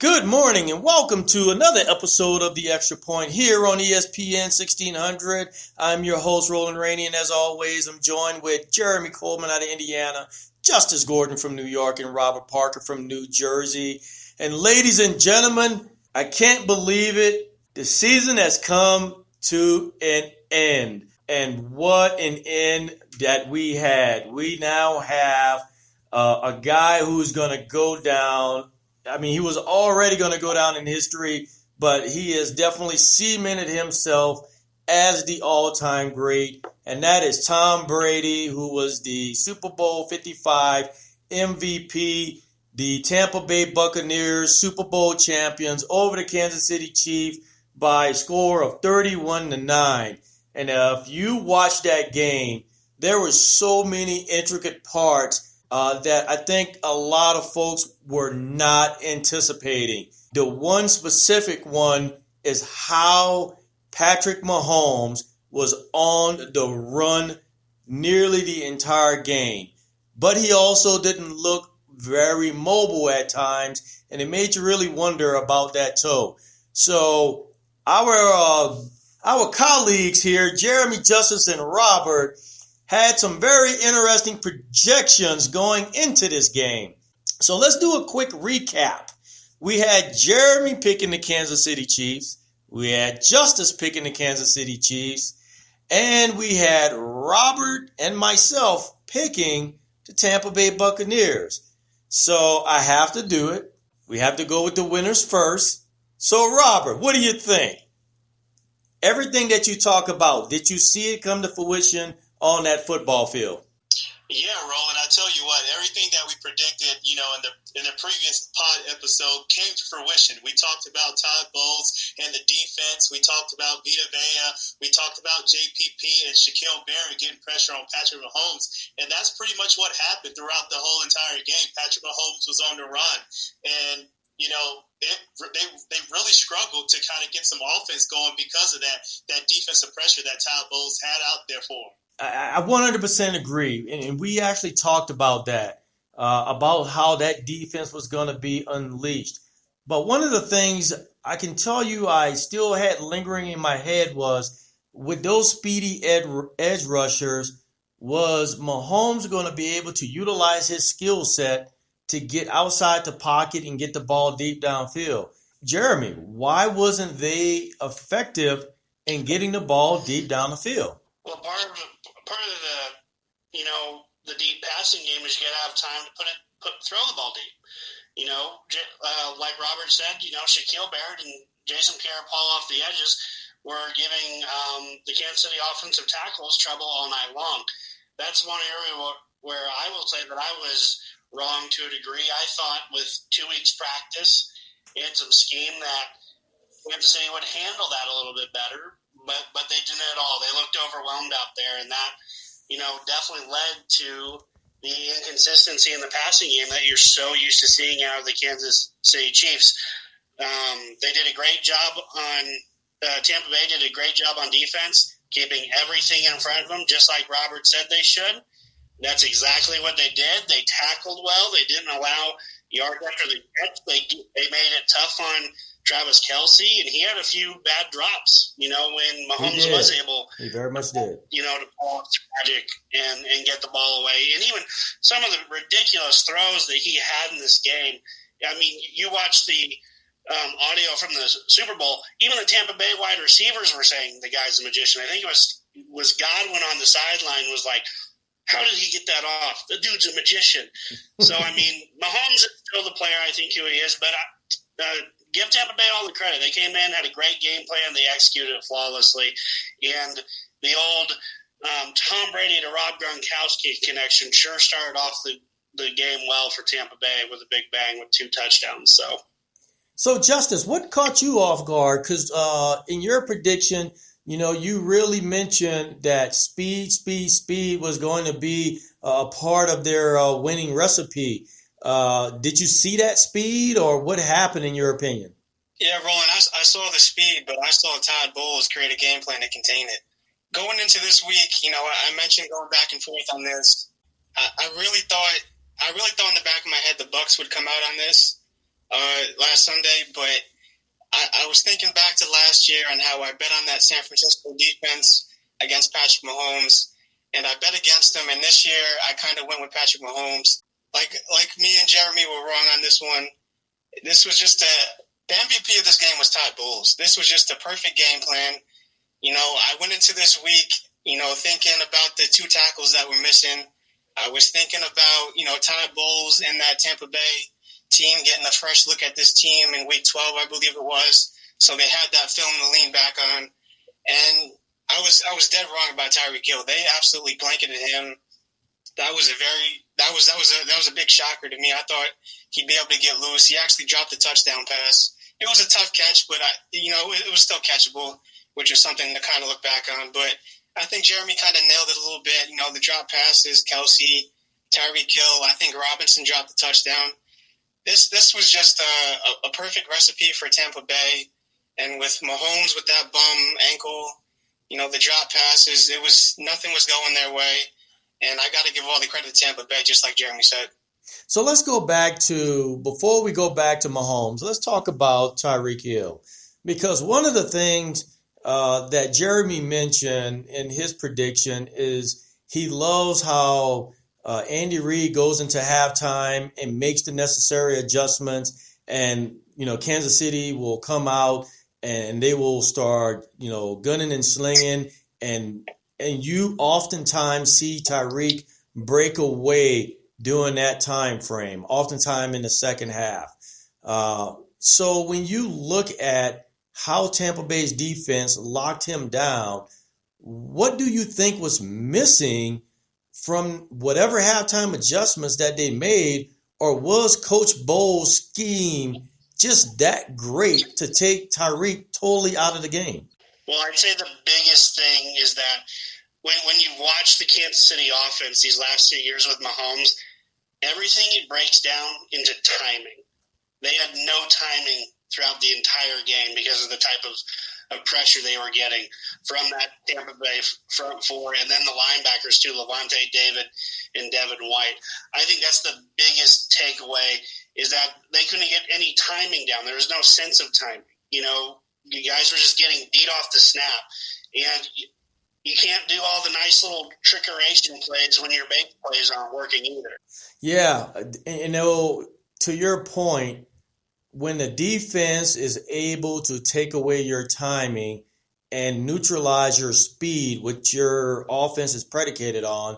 Good morning and welcome to another episode of The Extra Point here on ESPN 1600. I'm your host, Roland Rainey, and as always, I'm joined with Jeremy Coleman out of Indiana, Justice Gordon from New York, and Robert Parker from New Jersey. And ladies and gentlemen, I can't believe it. The season has come to an end. And what an end that we had. We now have a guy who's going to go down. I mean, he was already going to go down in history, but he has definitely cemented himself as the all-time great, and that is Tom Brady, who was the Super Bowl 55 MVP, the Tampa Bay Buccaneers Super Bowl champions over the Kansas City Chiefs by a score of 31-9. And if you watch that game, there were so many intricate parts that I think a lot of folks were not anticipating. The one specific one is how Patrick Mahomes was on the run nearly the entire game. But he also didn't look very mobile at times, and it made you really wonder about that too. So our colleagues here, Jeremy, Justice, and Robert, had some very interesting projections going into this game. So let's do a quick recap. We had Jeremy picking the Kansas City Chiefs. We had Justice picking the Kansas City Chiefs. And we had Robert and myself picking the Tampa Bay Buccaneers. So I have to do it. We have to go with the winners first. So Robert, what do you think? Everything that you talk about, did you see it come to fruition on that football field? Yeah, Roland, I tell you what, everything that we predicted, in the previous pod episode came to fruition. We talked about Todd Bowles and the defense. We talked about Vita Vea. We talked about JPP and Shaquille Barrett getting pressure on Patrick Mahomes. And that's pretty much what happened throughout the whole entire game. Patrick Mahomes was on the run. And they really struggled to kind of get some offense going because of that defensive pressure that Todd Bowles had out there for him. I 100% agree, and we actually talked about that, about how that defense was going to be unleashed. But one of the things I can tell you I still had lingering in my head was, with those speedy edge rushers, was Mahomes going to be able to utilize his skill set to get outside the pocket and get the ball deep downfield? Jeremy, why wasn't they effective in getting the ball deep down the field? Well, part of the deep passing game is you got to have time to throw the ball deep. Like Robert said, Shaquille Barrett and Jason Pierre-Paul off the edges were giving the Kansas City offensive tackles trouble all night long. That's one area where I will say that I was wrong to a degree. I thought with 2 weeks practice and some scheme that Kansas City would handle that a little bit better. But they didn't at all. They looked overwhelmed out there, and that, definitely led to the inconsistency in the passing game that you're so used to seeing out of the Kansas City Chiefs. They did a great job on Tampa Bay did a great job on defense, keeping everything in front of them, just like Robert said they should. That's exactly what they did. They tackled well. They didn't allow yards after the catch. They made it tough on Travis Kelce, and he had a few bad drops, when Mahomes was able he very much did. To pull off magic and get the ball away. And even some of the ridiculous throws that he had in this game. I mean, you watch the audio from the Super Bowl, even the Tampa Bay wide receivers were saying the guy's a magician. I think it was Godwin on the sideline was like, how did he get that off? The dude's a magician. So, I mean, Mahomes is still the player I think who he is, but give Tampa Bay all the credit. They came in, had a great game plan. They executed it flawlessly. And the old Tom Brady to Rob Gronkowski connection sure started off the game well for Tampa Bay with a big bang with 2 touchdowns. So Justice, what caught you off guard? Because in your prediction, you really mentioned that speed was going to be a part of their winning recipe. Did you see that speed, or what happened in your opinion? Yeah, Roland, I saw the speed, but I saw Todd Bowles create a game plan to contain it. Going into this week, I mentioned going back and forth on this. I really thought in the back of my head the Bucs would come out on this last Sunday, but I was thinking back to last year and how I bet on that San Francisco defense against Patrick Mahomes, and I bet against him. And this year, I kind of went with Patrick Mahomes. Like me and Jeremy were wrong on this one. This was just the MVP of this game was Todd Bowles. This was just a perfect game plan. I went into this week, thinking about the 2 tackles that were missing. I was thinking about, Todd Bowles and that Tampa Bay team getting a fresh look at this team in week 12, I believe it was. So they had that film to lean back on. And I was dead wrong about Tyreek Hill. They absolutely blanketed him. That was a big shocker to me. I thought he'd be able to get loose. He actually dropped a touchdown pass. It was a tough catch, but it was still catchable, which is something to kind of look back on. But I think Jeremy kind of nailed it a little bit. The drop passes, Kelsey, Tyreek Hill. I think Robinson dropped the touchdown. This was just a perfect recipe for Tampa Bay. And with Mahomes with that bum ankle, the drop passes, nothing was going their way. And I got to give all the credit to Tampa Bay, just like Jeremy said. So let's go back before we go back to Mahomes, let's talk about Tyreek Hill. Because one of the things that Jeremy mentioned in his prediction is he loves how Andy Reid goes into halftime and makes the necessary adjustments, and Kansas City will come out and they will start gunning and slinging, and you oftentimes see Tyreek break away during that time frame, oftentimes in the second half. So when you look at how Tampa Bay's defense locked him down, what do you think was missing from whatever halftime adjustments that they made, or was Coach Bowles' scheme just that great to take Tyreek totally out of the game? Well, I'd say the biggest thing is that when you watch the Kansas City offense these last 2 years with Mahomes, everything it breaks down into timing. They had no timing throughout the entire game because of the type of pressure they were getting from that Tampa Bay front four, and then the linebackers too, Levante David and Devin White. I think that's the biggest takeaway, is that they couldn't get any timing down. There was no sense of timing. You guys were just getting beat off the snap, and you can't do all the nice little trickeration plays when your base plays aren't working either. Yeah, to your point, when the defense is able to take away your timing and neutralize your speed, which your offense is predicated on,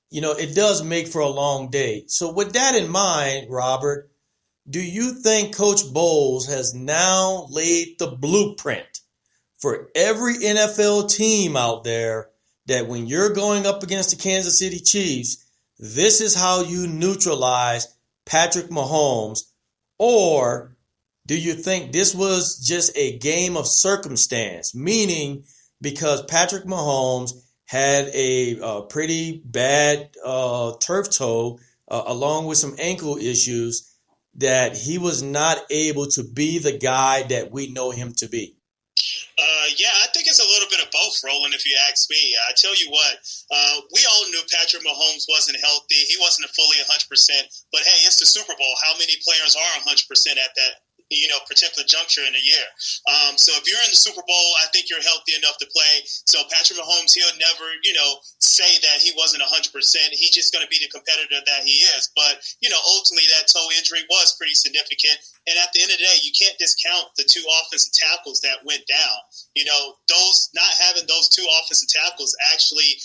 it does make for a long day. So with that in mind, Robert, do you think Coach Bowles has now laid the blueprint for every NFL team out there that when you're going up against the Kansas City Chiefs, this is how you neutralize Patrick Mahomes? Or do you think this was just a game of circumstance, meaning because Patrick Mahomes had a pretty bad turf toe along with some ankle issues, that he was not able to be the guy that we know him to be? Yeah, I think it's a little bit of both, Roland, if you ask me. I tell you what, we all knew Patrick Mahomes wasn't healthy. He wasn't fully 100%. But, hey, it's the Super Bowl. How many players are 100% at that particular juncture in a year? So if you're in the Super Bowl, I think you're healthy enough to play. So Patrick Mahomes, he'll never, say that he wasn't 100%. He's just going to be the competitor that he is. But, ultimately that toe injury was pretty significant. And at the end of the day, you can't discount the 2 offensive tackles that went down. Those not having those 2 offensive tackles actually,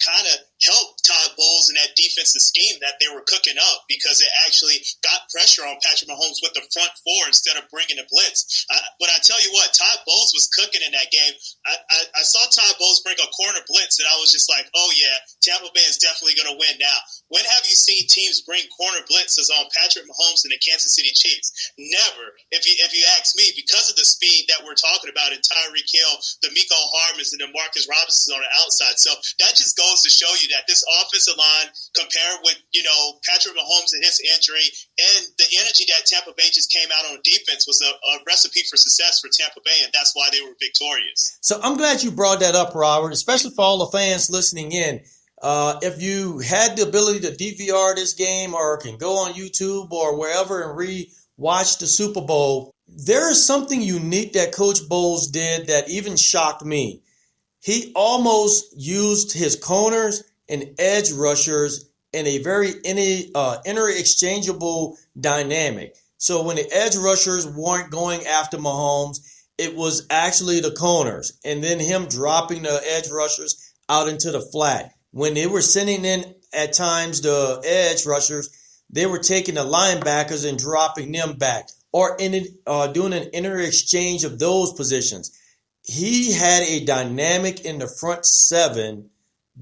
kind of helped Todd Bowles in that defensive scheme that they were cooking up, because it actually got pressure on Patrick Mahomes with the front four instead of bringing the blitz. But I tell you what, Todd Bowles was cooking in that game. I saw Todd Bowles bring a corner blitz, and I was just like, oh yeah, Tampa Bay is definitely going to win now. When have you seen teams bring corner blitzes on Patrick Mahomes and the Kansas City Chiefs? Never. If you ask me, because of the speed that we're talking about in Tyreek Hill, the Miko Hardmans, and the Marcus Robinsons on the outside. So that just goes to show you that this offensive line, compared with, Patrick Mahomes and his injury, and the energy that Tampa Bay just came out on defense, was a recipe for success for Tampa Bay, and that's why they were victorious. So I'm glad you brought that up, Robert, especially for all the fans listening in. If you had the ability to DVR this game, or can go on YouTube or wherever and watched the Super Bowl, there is something unique that Coach Bowles did that even shocked me. He almost used his corners and edge rushers in a very interchangeable dynamic. So when the edge rushers weren't going after Mahomes, it was actually the corners and then him dropping the edge rushers out into the flat. When they were sending in at times the edge rushers, they were taking the linebackers and dropping them back or doing an interexchange of those positions. He had a dynamic in the front seven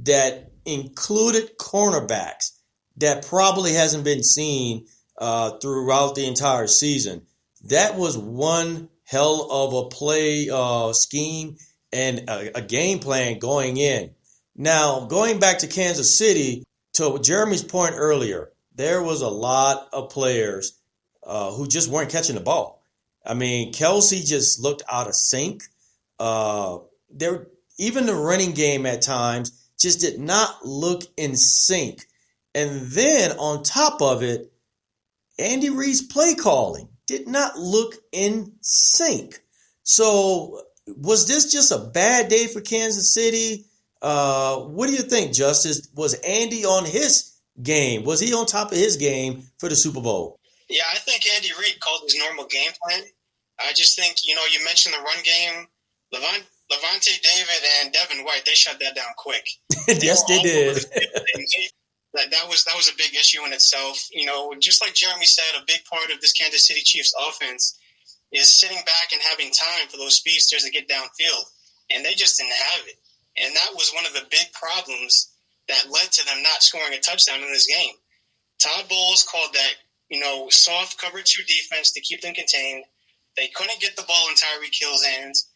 that included cornerbacks that probably hasn't been seen throughout the entire season. That was one hell of a play scheme and a game plan going in. Now, going back to Kansas City, to Jeremy's point earlier, there was a lot of players who just weren't catching the ball. I mean, Kelsey just looked out of sync. Even the running game at times just did not look in sync. And then on top of it, Andy Reid's play calling did not look in sync. So was this just a bad day for Kansas City? What do you think, Justice? Was Andy on his game? Was he on top of his game for the Super Bowl? Yeah, I think Andy Reid called his normal game plan. I just think, you mentioned the run game. Levante David and Devin White, they shut that down quick. Yes, they did. That was a big issue in itself. Just like Jeremy said, a big part of this Kansas City Chiefs offense is sitting back and having time for those speedsters to get downfield. And they just didn't have it. And that was one of the big problems that led to them not scoring a touchdown in this game. Todd Bowles called that, soft cover 2 defense to keep them contained. They couldn't get the ball in Tyreek Hill's hands.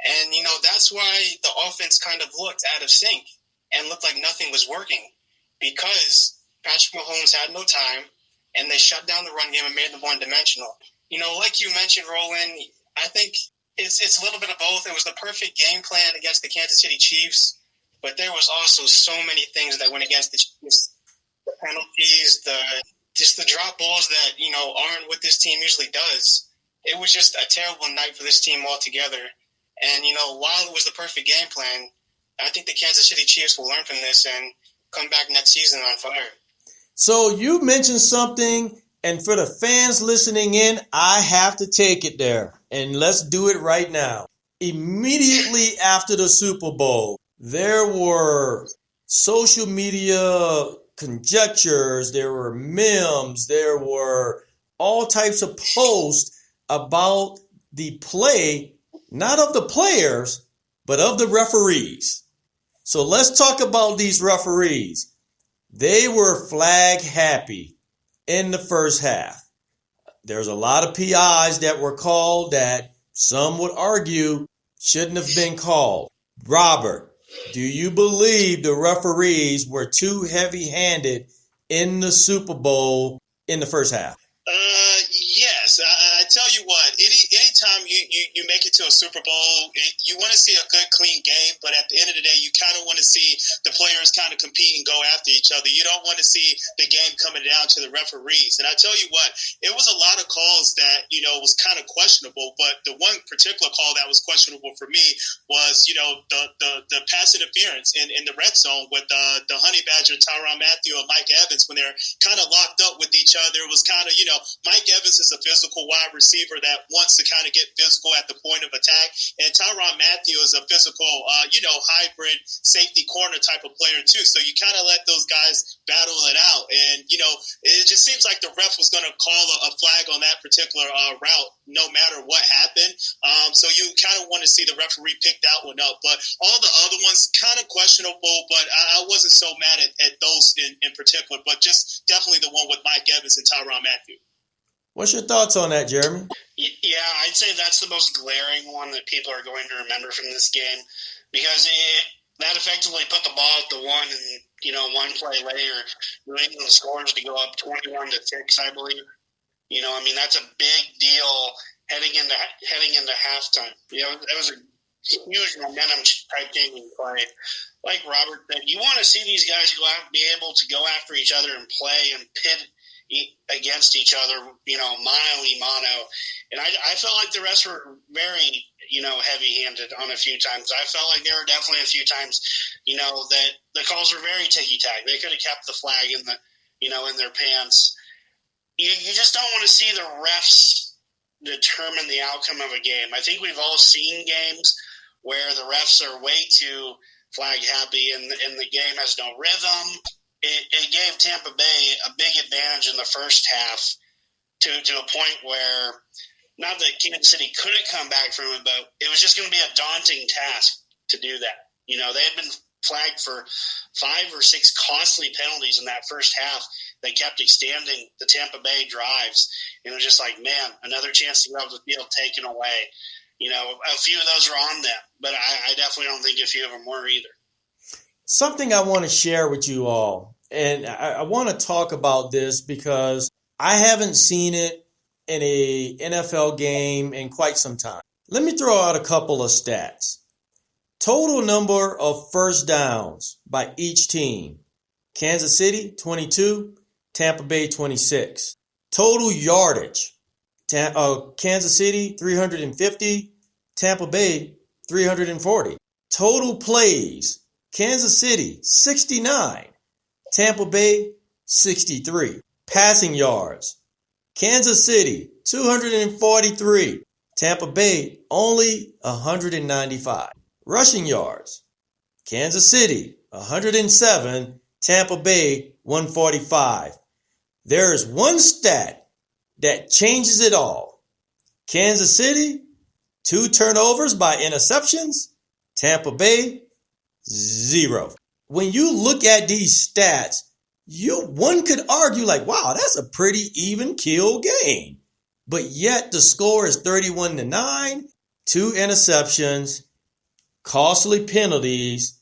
And, that's why the offense kind of looked out of sync and looked like nothing was working because Patrick Mahomes had no time and they shut down the run game and made them one-dimensional. Like you mentioned, Roland, I think it's a little bit of both. It was the perfect game plan against the Kansas City Chiefs, but there was also so many things that went against the Chiefs. The penalties, the drop balls that, aren't what this team usually does. It was just a terrible night for this team altogether. And, while it was the perfect game plan, I think the Kansas City Chiefs will learn from this and come back next season on fire. So you mentioned something, and for the fans listening in, I have to take it there. And let's do it right now. Immediately after the Super Bowl, there were social media conjectures, there were memes, there were all types of posts about the play, not of the players, but of the referees. So let's talk about these referees. They were flag happy in the first half. There's a lot of PIs that were called that some would argue shouldn't have been called. Robert, do you believe the referees were too heavy-handed in the Super Bowl in the first half? Yes. I tell you what, anytime you make it to a Super Bowl, you want to see a good, clean game, but at the end of the day, you kind of want to see the players kind of compete and go after each other. You don't want to see the game coming down to the referees. And I tell you what, it was a lot of calls that, was kind of questionable, but the one particular call that was questionable for me was, the pass interference in the red zone with the Honey Badger, Tyrann Mathieu, and Mike Evans when they're kind of locked up with each other. It was kind of, Mike Evans is a physical wide receiver that wants to kind of get physical at the point of attack. And Tyrann Mathieu is a physical, hybrid safety corner type of player too. So you kind of let those guys battle it out. And, it just seems like the ref was going to call a flag on that particular route no matter what happened. So you kind of want to see the referee pick that one up. But all the other ones kind of questionable, but I wasn't so mad at those in particular. But just definitely the one with Mike Evans and Tyrann Mathieu. What's your thoughts on that, Jeremy? Yeah, I'd say that's the most glaring one that people are going to remember from this game because that effectively put the ball at the one and, one play later, New England scores to go up 21-6, I believe. That's a big deal heading into halftime. That was a huge momentum type changing play. Like Robert said, you want to see these guys be able to go after each other and play and pit against each other, mano y mano. And I felt like the refs were very, heavy-handed on a few times. I felt like there were definitely a few times, that the calls were very ticky-tack. They could have kept the flag in their pants. You just don't want to see the refs determine the outcome of a game. I think we've all seen games where the refs are way too flag happy and the game has no rhythm. It gave Tampa Bay a big advantage in the first half to a point where, not that Kansas City couldn't come back from it, but it was just going to be a daunting task to do that. They had been flagged for 5 or 6 costly penalties in that first half. They kept extending the Tampa Bay drives. And it was just like, man, another chance to get off the field taken away. A few of those are on them, but I definitely don't think a few of them were either. Something I want to share with you all, and I want to talk about this because I haven't seen it in a NFL game in quite some time. Let me throw out a couple of stats. Total number of first downs by each team. Kansas City, 22. Tampa Bay, 26. Total yardage. Kansas City, 350. Tampa Bay, 340. Total plays. Kansas City, 69. Tampa Bay, 63. Passing yards. Kansas City, 243. Tampa Bay, only 195. Rushing yards. Kansas City, 107. Tampa Bay, 145. There is one stat that changes it all. Kansas City, 2 turnovers by interceptions. Tampa Bay, 0. When you look at these stats, one could argue like, wow, that's a pretty even kill game. But yet the score is 31-9, 2 interceptions, costly penalties,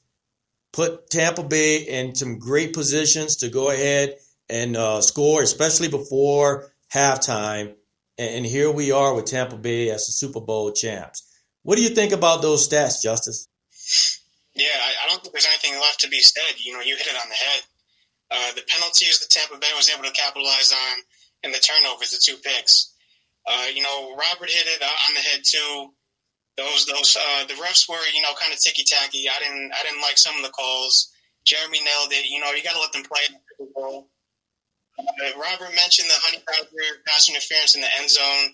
put Tampa Bay in some great positions to go ahead and score, especially before halftime. And here we are with Tampa Bay as the Super Bowl champs. What do you think about those stats, Justice? Yeah, I don't think there's anything left to be said. You hit it on the head. The penalties that Tampa Bay was able to capitalize on and the turnovers, the 2 picks. Robert hit it on the head too. The refs were, kind of ticky-tacky. I didn't like some of the calls. Jeremy nailed it. You got to let them play in the Super Bowl. Robert mentioned the Honey Badger pass interference in the end zone.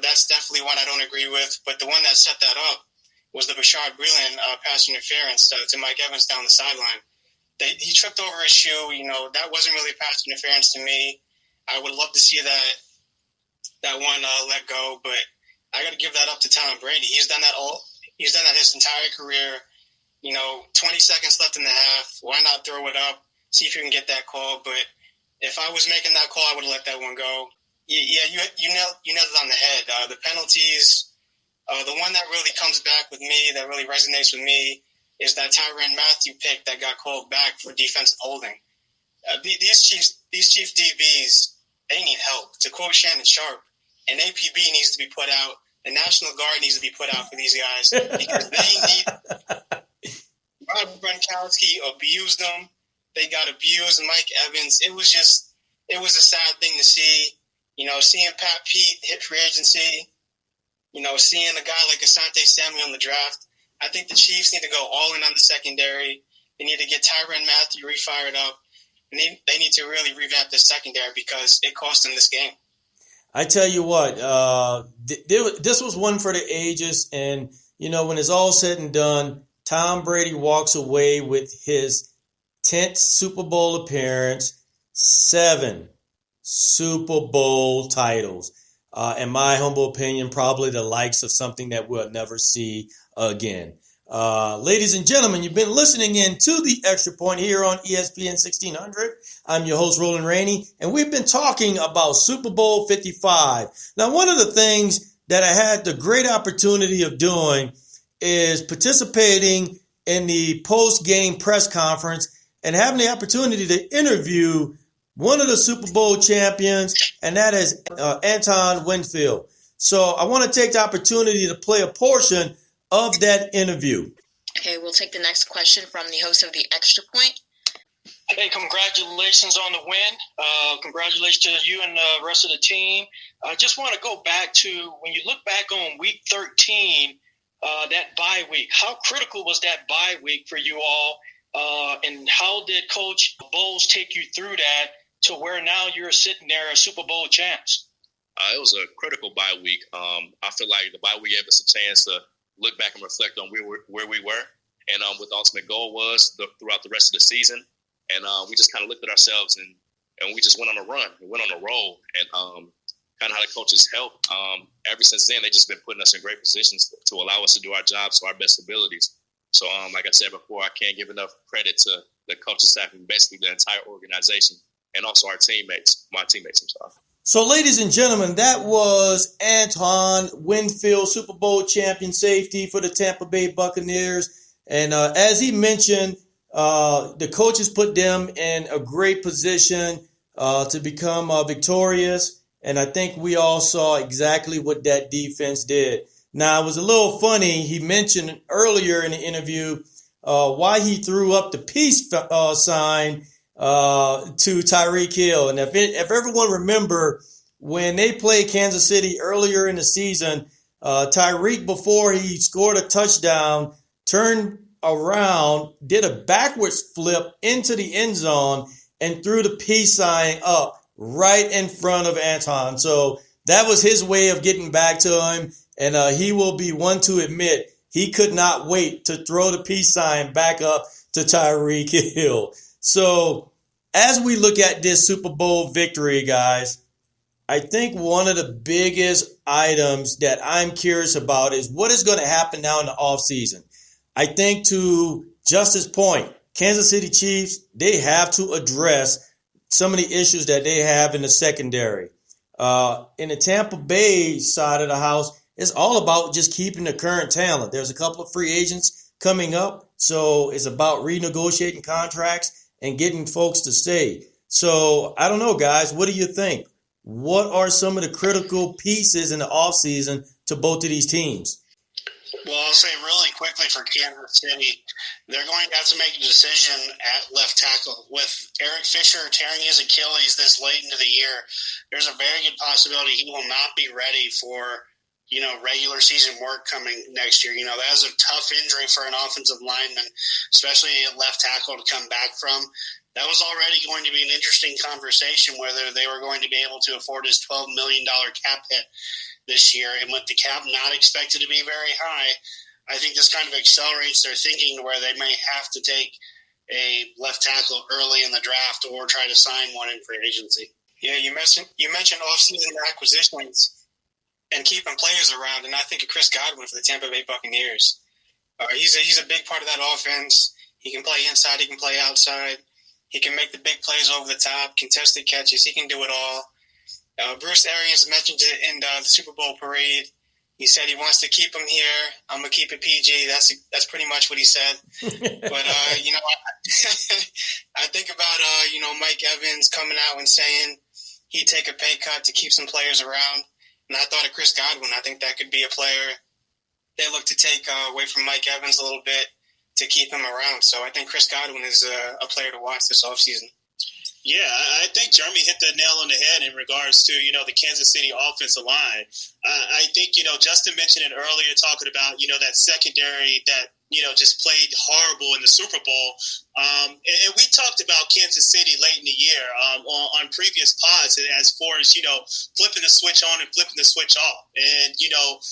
That's definitely one I don't agree with. But the one that set that up was the Bashard Breeland pass interference to Mike Evans down the sideline. He tripped over his shoe. That wasn't really pass interference to me. I would love to see that one let go, but I got to give that up to Tom Brady. He's done that his entire career. 20 seconds left in the half. Why not throw it up? See if you can get that call. But if I was making that call, I would have let that one go. Yeah, you nailed it on the head. The penalties. The one that really comes back with me, that really resonates with me, is that Tyrann Mathieu pick that got called back for defensive holding. These chief DBs, they need help. To quote Shannon Sharp, an APB needs to be put out. The National Guard needs to be put out for these guys because they need. Rob Gronkowski abused them. They got abused. Mike Evans. It was a sad thing to see. Seeing Pat Pete hit free agency. Seeing a guy like Asante Samuel in the draft. I think the Chiefs need to go all in on the secondary. They need to get Tyrann Mathieu refired up. And they need to really revamp the secondary because it cost them this game. I tell you what, this was one for the ages. And, when it's all said and done, Tom Brady walks away with his 10th Super Bowl appearance, 7 Super Bowl titles. In my humble opinion, probably the likes of something that we'll never see again. Ladies and gentlemen, you've been listening in to The Extra Point here on ESPN 1600. I'm your host, Roland Rainey, and we've been talking about Super Bowl 55. Now, one of the things that I had the great opportunity of doing is participating in the post-game press conference and having the opportunity to interview one of the Super Bowl champions, and that is Antoine Winfield. So I want to take the opportunity to play a portion of that interview. Okay, we'll take the next question from the host of The Extra Point. Hey, congratulations on the win. Congratulations to you and the rest of the team. I just want to go back to when you look back on week 13, that bye week. How critical was that bye week for you all? And how did Coach Bowles take you through that to where now you're sitting there as Super Bowl champs? It was a critical bye week. I feel like the bye week gave us a chance to look back and reflect on where we were and what the ultimate goal was throughout the rest of the season. And we just kind of looked at ourselves and we just went on a run. We went on a roll. And kind of how the coaches helped. Ever since then, they've just been putting us in great positions to allow us to do our jobs to our best abilities. So, like I said before, I can't give enough credit to the coaching staff and basically the entire organization and also our teammates, my teammates themselves. So, ladies and gentlemen, that was Antoine Winfield, Super Bowl champion safety for the Tampa Bay Buccaneers. And as he mentioned, the coaches put them in a great position to become victorious. And I think we all saw exactly what that defense did. Now, it was a little funny. He mentioned earlier in the interview why he threw up the peace sign to Tyreek Hill. And if everyone remember, when they played Kansas City earlier in the season, Tyreek, before he scored a touchdown, turned around, did a backwards flip into the end zone, and threw the peace sign up right in front of Anton. So that was his way of getting back to him. And he will be one to admit he could not wait to throw the peace sign back up to Tyreek Hill. So as we look at this Super Bowl victory, guys, I think one of the biggest items that I'm curious about is what is going to happen now in the offseason. I think to Justice's point, Kansas City Chiefs, they have to address some of the issues that they have in the secondary. In the Tampa Bay side of the house, it's all about just keeping the current talent. There's a couple of free agents coming up, so it's about renegotiating contracts and getting folks to stay. So I don't know, guys. What do you think? What are some of the critical pieces in the offseason to both of these teams? Well, I'll say really quickly for Kansas City, they're going to have to make a decision at left tackle. With Eric Fisher tearing his Achilles this late into the year, there's a very good possibility he will not be ready for, regular season work coming next year. That is a tough injury for an offensive lineman, especially at left tackle to come back from. That was already going to be an interesting conversation whether they were going to be able to afford his $12 million cap hit this year. And with the cap not expected to be very high, I think this kind of accelerates their thinking to where they may have to take a left tackle early in the draft or try to sign one in free agency. Yeah, you mentioned off-season acquisitions and keeping players around, and I think of Chris Godwin for the Tampa Bay Buccaneers. He's a big part of that offense. He can play inside, he can play outside. He can make the big plays over the top, contested catches. He can do it all. Bruce Arians mentioned it in the Super Bowl parade. He said he wants to keep him here. I'm going to keep it PG. That's pretty much what he said. But, I think about, Mike Evans coming out and saying he'd take a pay cut to keep some players around. And I thought of Chris Godwin. I think that could be a player they look to take away from Mike Evans a little bit to keep him around. So I think Chris Godwin is a player to watch this offseason. Yeah, I think Jeremy hit the nail on the head in regards to, the Kansas City offensive line. I think, Justin mentioned it earlier talking about, that secondary that, just played horrible in the Super Bowl. And we talked about Kansas City late in the year on previous pods as far as, flipping the switch on and flipping the switch off. And,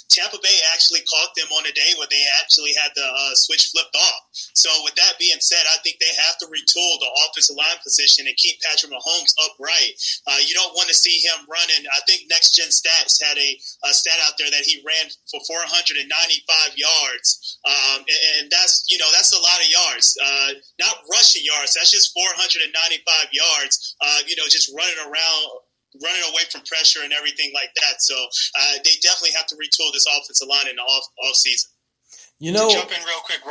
Tampa Bay actually caught them on a day where they actually had the switch flipped off. So with that being said, I think they have to retool the offensive line position and keep Patrick Mahomes upright. You don't want to see him running. I think Next Gen Stats had a stat out there that he ran for 495 yards. And that's a lot of yards. Not rushing yards. That's just 495 yards, just running away from pressure and everything like that. So they definitely have to retool this offensive line in the off season. To jump in real quick,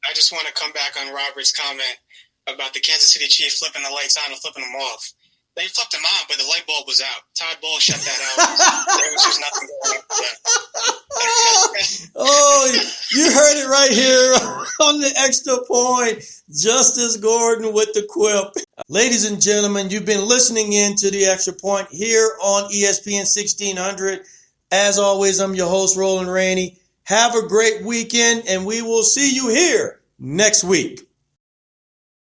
I just want to come back on Robert's comment about the Kansas City Chiefs flipping the lights on and flipping them off. They flipped them on, but the light bulb was out. Todd Bowles shut that out. There was just nothing going on with that. Oh, you heard it right here on the extra point. Justice Gordon with the quip. Ladies and gentlemen, you've been listening in to the Extra Point here on ESPN 1600. As always, I'm your host, Roland Rainey. Have a great weekend, and we will see you here next week.